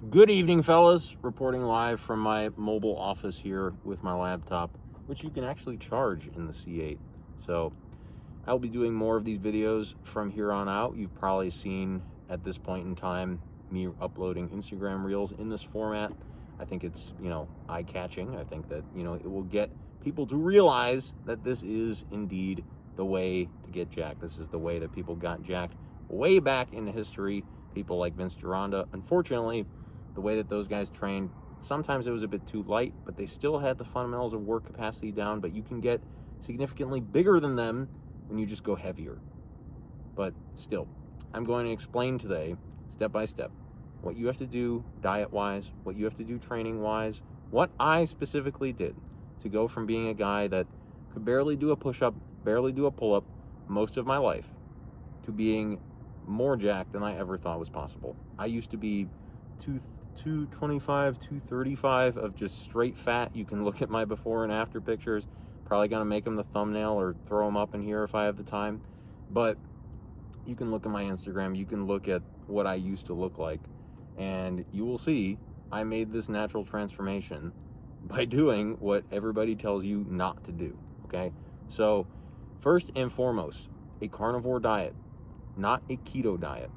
Good evening, fellas. Reporting live from my mobile office here with my laptop, which you can actually charge in the C8. So I'll be doing more of these videos from here on out. You've probably seen at this point in time me uploading Instagram Reels in this format. I think it's, eye-catching. I think that, it will get people to realize that this is indeed the way to get jacked. This is the way that people got jacked way back in history. People like Vince Gironda. Unfortunately, the way that those guys trained, sometimes it was a bit too light, but they still had the fundamentals of work capacity down. But you can get significantly bigger than them when you just go heavier. But still, I'm going to explain today, step by step, what you have to do diet-wise, what you have to do training-wise, what I specifically did to go from being a guy that could barely do a push-up, barely do a pull-up most of my life, to being more jacked than I ever thought was possible. I used to be 225, 235 of just straight fat. You can look at my before and after pictures. Probably going to make them the thumbnail or throw them up in here if I have the time. But you can look at my Instagram. You can look at what I used to look like. And you will see I made this natural transformation by doing what everybody tells you not to do. Okay? So first and foremost, a carnivore diet, not a keto diet.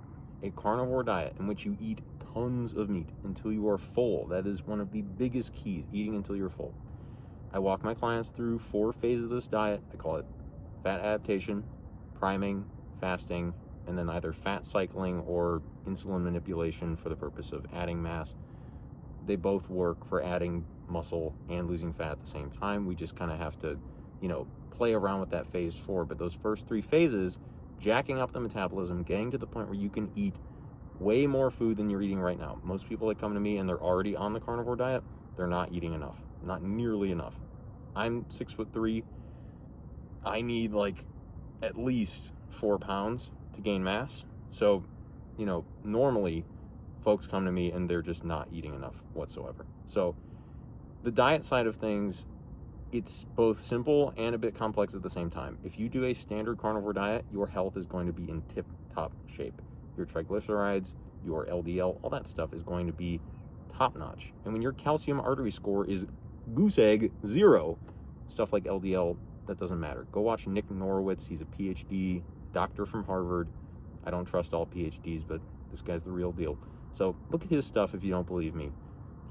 A carnivore diet in which you eat tons of meat until you are full. That is one of the biggest keys, eating until you're full. I walk my clients through 4 phases of this diet. I call it fat adaptation, priming, fasting, and then either fat cycling or insulin manipulation for the purpose of adding mass. They both work for adding muscle and losing fat at the same time. We just kind of have to, play around with that phase 4. But those first 3 phases, jacking up the metabolism, getting to the point where you can eat way more food than you're eating right now. Most people that come to me and they're already on the carnivore diet, they're not eating enough, not nearly enough. I'm 6'3". I need at least 4 pounds to gain mass. So, normally folks come to me and they're just not eating enough whatsoever. So the diet side of things, it's both simple and a bit complex at the same time. If you do a standard carnivore diet, your health is going to be in tip-top shape. Your triglycerides, your LDL, all that stuff is going to be top-notch. And when your calcium artery score is goose egg 0, stuff like LDL, that doesn't matter. Go watch Nick Norowitz. He's a PhD doctor from Harvard. I don't trust all PhDs, but this guy's the real deal. So look at his stuff if you don't believe me.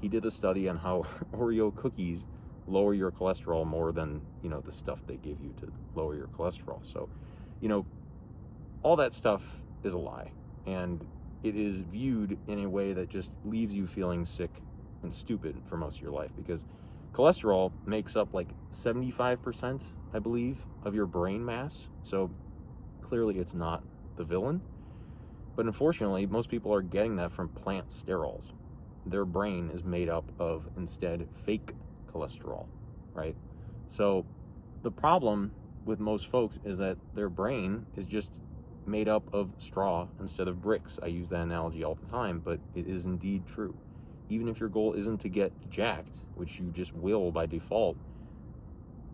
He did a study on how Oreo cookies lower your cholesterol more than, the stuff they give you to lower your cholesterol. So, all that stuff is a lie. And it is viewed in a way that just leaves you feeling sick and stupid for most of your life, because cholesterol makes up 75%, I believe, of your brain mass. So clearly it's not the villain. But unfortunately, most people are getting that from plant sterols. Their brain is made up of, instead, fake cholesterol, right? So the problem with most folks is that their brain is just made up of straw instead of bricks. I use that analogy all the time, but it is indeed true. Even if your goal isn't to get jacked, which you just will by default,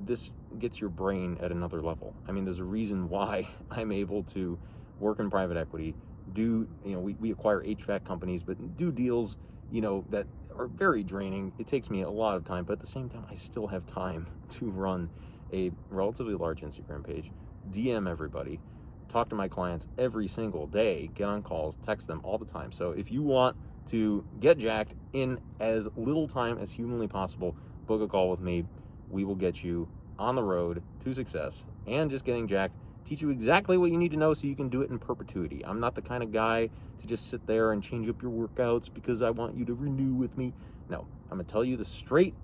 this gets your brain at another level. I mean, there's a reason why I'm able to work in private equity, we acquire HVAC companies, but do deals, that are very draining. It takes me a lot of time, but at the same time, I still have time to run a relatively large Instagram page, DM everybody, talk to my clients every single day, get on calls, text them all the time. So if you want to get jacked in as little time as humanly possible, book a call with me. We will get you on the road to success and just getting jacked, teach you exactly what you need to know so you can do it in perpetuity. I'm not the kind of guy to just sit there and change up your workouts because I want you to renew with me. No, I'm going to tell you the straight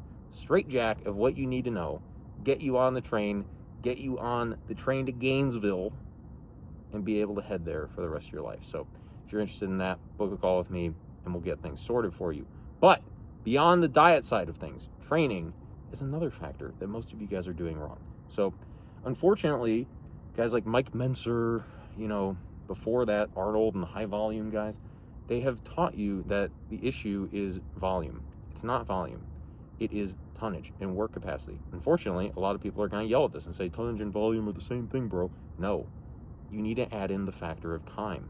jack of what you need to know, get you on the train, get you on the train to Gainesville, and be able to head there for the rest of your life. So if you're interested in that, book a call with me and we'll get things sorted for you. But beyond the diet side of things, training is another factor that most of you guys are doing wrong. So unfortunately, guys like Mike Menser, before that, Arnold and the high volume guys, they have taught you that the issue is volume. It's not volume. It is tonnage and work capacity. Unfortunately, a lot of people are going to yell at this and say tonnage and volume are the same thing, bro. No, you need to add in the factor of time.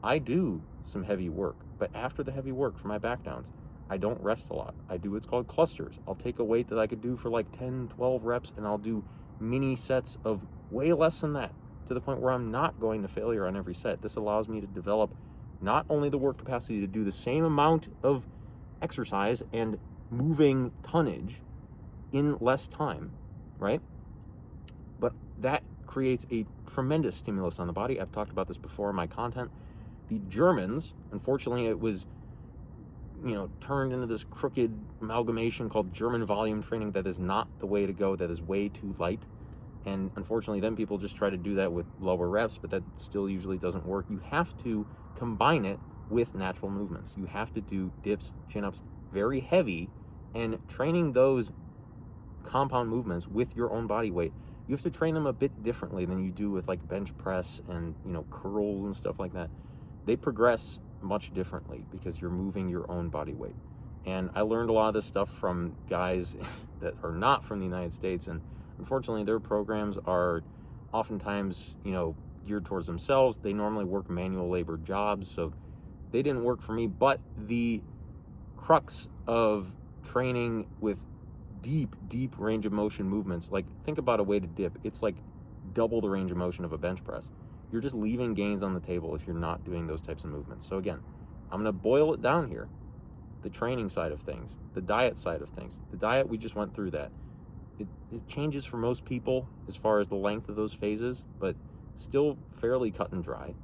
I do some heavy work. But after the heavy work for my back downs, I don't rest a lot. I do what's called clusters. I'll take a weight that I could do for like 10, 12 reps, and I'll do mini sets of way less than that, to the point where I'm not going to failure on every set. This allows me to develop not only the work capacity to do the same amount of exercise and moving tonnage in less time, right? But that creates a tremendous stimulus on the body. I've talked about this before in my content. The Germans, unfortunately, it was, turned into this crooked amalgamation called German volume training. That is not the way to go. That is way too light. And unfortunately, then people just try to do that with lower reps, but that still usually doesn't work. You have to combine it with natural movements. You have to do dips, chin-ups, very heavy, and training those compound movements with your own body weight. You have to train them a bit differently than you do with like bench press and, curls and stuff like that. They progress much differently because you're moving your own body weight. And I learned a lot of this stuff from guys that are not from the United States, and unfortunately their programs are oftentimes, geared towards themselves. They normally work manual labor jobs, so they didn't work for me. But the crux of training with deep range of motion movements, like think about a weighted dip, it's like double the range of motion of a bench press. You're just leaving gains on the table if you're not doing those types of movements. So again, I'm going to boil it down here. The training side of things, the diet side of things. The diet, we just went through that. It changes for most people as far as the length of those phases, but still fairly cut and dry.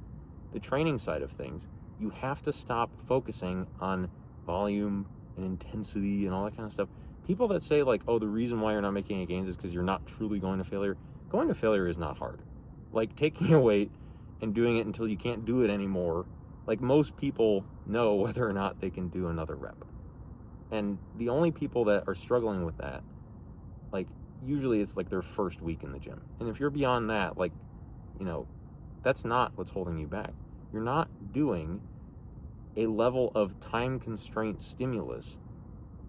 The training side of things, you have to stop focusing on volume and intensity and all that kind of stuff. People that say like, oh, the reason why you're not making any gains is because you're not truly going to failure. Going to failure is not hard. Like taking a weight and doing it until you can't do it anymore. Like most people know whether or not they can do another rep. And the only people that are struggling with that, like usually it's like their first week in the gym. And if you're beyond that, like, that's not what's holding you back. You're not doing a level of time constraint stimulus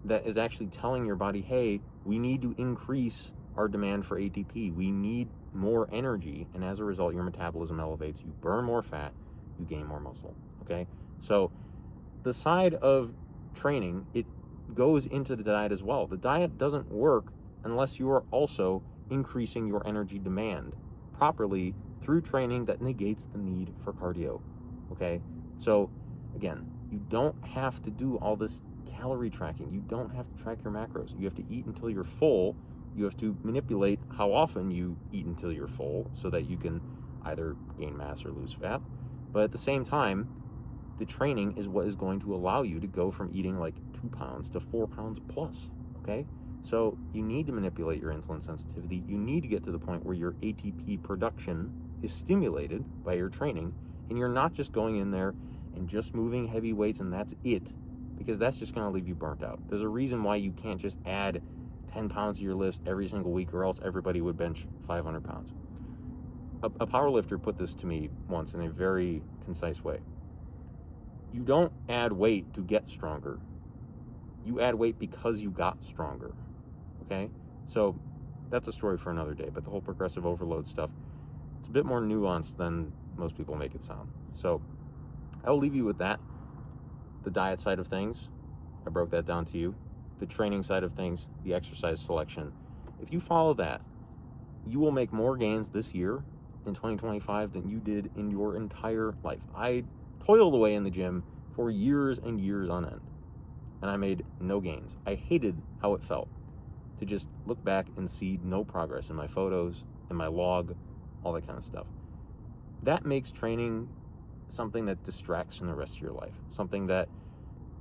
that is actually telling your body, hey, we need to increase our demand for ATP. We need more energy. And as a result, your metabolism elevates. You burn more fat. You gain more muscle. Okay? So the side of training, it goes into the diet as well. The diet doesn't work unless you are also increasing your energy demand properly through training that negates the need for cardio. Okay? So again, you don't have to do all this calorie tracking. You don't have to track your macros. You have to eat until you're full. You have to manipulate how often you eat until you're full so that you can either gain mass or lose fat. But at the same time, the training is what is going to allow you to go from eating like 2 pounds to 4 pounds plus, okay? So you need to manipulate your insulin sensitivity. You need to get to the point where your ATP production is stimulated by your training, and you're not just going in there and just moving heavy weights and that's it, because that's just going to leave you burnt out. There's a reason why you can't just add 10 pounds to your lifts every single week, or else everybody would bench 500 pounds. A power lifter put this to me once in a very concise way. You don't add weight to get stronger. You add weight because you got stronger, okay? So that's a story for another day, but the whole progressive overload stuff, it's a bit more nuanced than most people make it sound. So I'll leave you with that. The diet side of things, I broke that down to you. The training side of things, the exercise selection. If you follow that, you will make more gains this year in 2025 than you did in your entire life. I toiled away in the gym for years and years on end, and I made no gains. I hated how it felt to just look back and see no progress in my photos, in my log, all that kind of stuff. That makes training something that distracts from the rest of your life, something that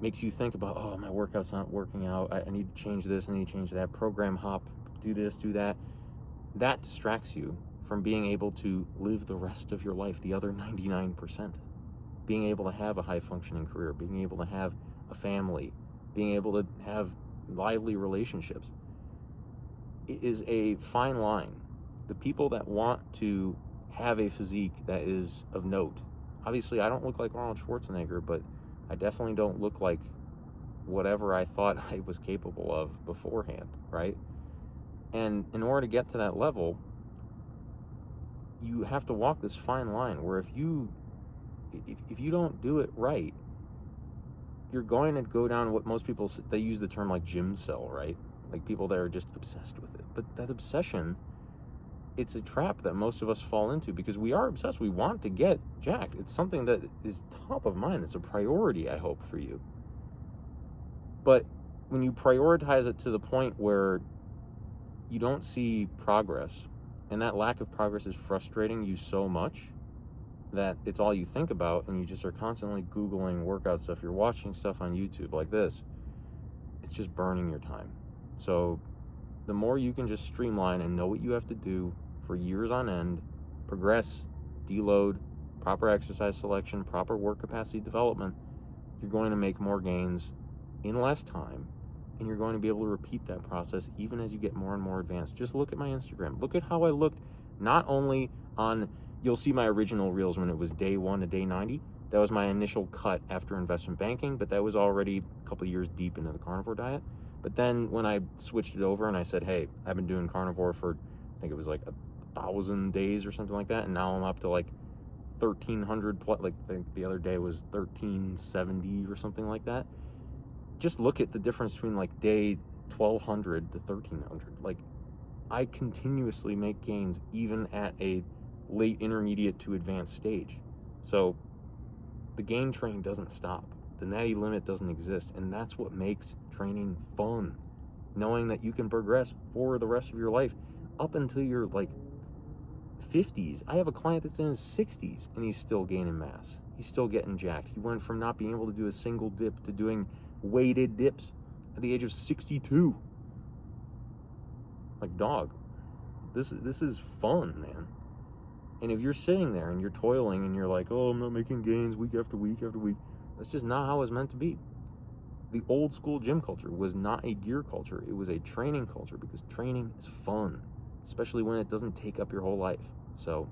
makes you think about, oh, my workout's not working out, I need to change this, I need to change that, program hop, do this, do that. That distracts you from being able to live the rest of your life, the other 99%. Being able to have a high-functioning career, being able to have a family, being able to have lively relationships. It is a fine line. The people that want to have a physique that is of note, obviously I don't look like Arnold Schwarzenegger, but I definitely don't look like whatever I thought I was capable of beforehand, right? And in order to get to that level, you have to walk this fine line where if you don't do it right, you're going to go down what most people, they use the term like gym cell, right? Like people that are just obsessed with it. But that obsession, it's a trap that most of us fall into because we are obsessed. We want to get jacked. It's something that is top of mind. It's a priority, I hope, for you. But when you prioritize it to the point where you don't see progress, and that lack of progress is frustrating you so much that it's all you think about, and you just are constantly Googling workout stuff, you're watching stuff on YouTube like this, it's just burning your time. So the more you can just streamline and know what you have to do for years on end, progress, deload, proper exercise selection, proper work capacity development, you're going to make more gains in less time, and you're going to be able to repeat that process even as you get more and more advanced. Just look at my Instagram. Look at how I looked, not only on, you'll see my original reels when it was day 1 to day 90. That was my initial cut after investment banking, but that was already a couple of years deep into the carnivore diet. But then when I switched it over and I said, hey, I've been doing carnivore for, I think it was like 1,000 days or something like that, and now I'm up to like 1,300 plus, like the other day was 1,370 or something like that. Just look at the difference between like day 1,200 to 1,300. Like, I continuously make gains even at a late intermediate to advanced stage. So the gain train doesn't stop. The natty limit doesn't exist, and that's what makes training fun. Knowing that you can progress for the rest of your life up until your like 50s. I have a client that's in his 60s and he's still gaining mass. He's still getting jacked. He went from not being able to do a single dip to doing weighted dips at the age of 62. Like, dog, this is fun, man. And if you're sitting there and you're toiling and you're like, oh, I'm not making gains week after week after week, that's just not how it's meant to be. The old school gym culture was not a gear culture. It was a training culture, because training is fun, especially when it doesn't take up your whole life. So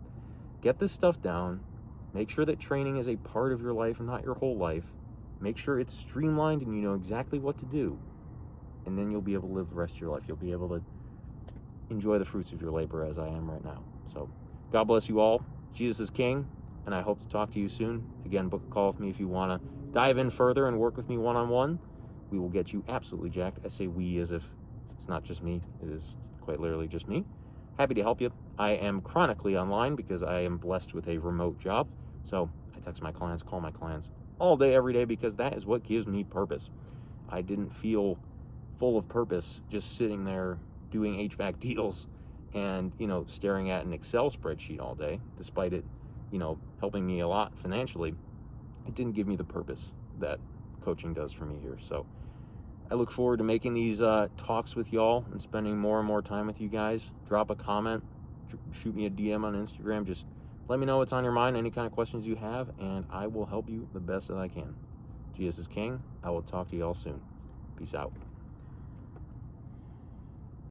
get this stuff down. Make sure that training is a part of your life and not your whole life. Make sure it's streamlined and you know exactly what to do. And then you'll be able to live the rest of your life. You'll be able to enjoy the fruits of your labor as I am right now. So God bless you all. Jesus is King, and I hope to talk to you soon. Again, book a call with me if you want to dive in further and work with me one-on-one. We will get you absolutely jacked. I say we as if it's not just me. It is quite literally just me. Happy to help you. I am chronically online because I am blessed with a remote job. So I text my clients, call my clients all day, every day, because that is what gives me purpose. I didn't feel full of purpose just sitting there doing HVAC deals and, staring at an Excel spreadsheet all day, despite it, helping me a lot financially. It didn't give me the purpose that coaching does for me here. So I look forward to making these talks with y'all and spending more and more time with you guys. Drop a comment, shoot me a DM on Instagram. Just let me know what's on your mind, any kind of questions you have, and I will help you the best that I can. Jesus is King. I will talk to y'all soon. Peace out.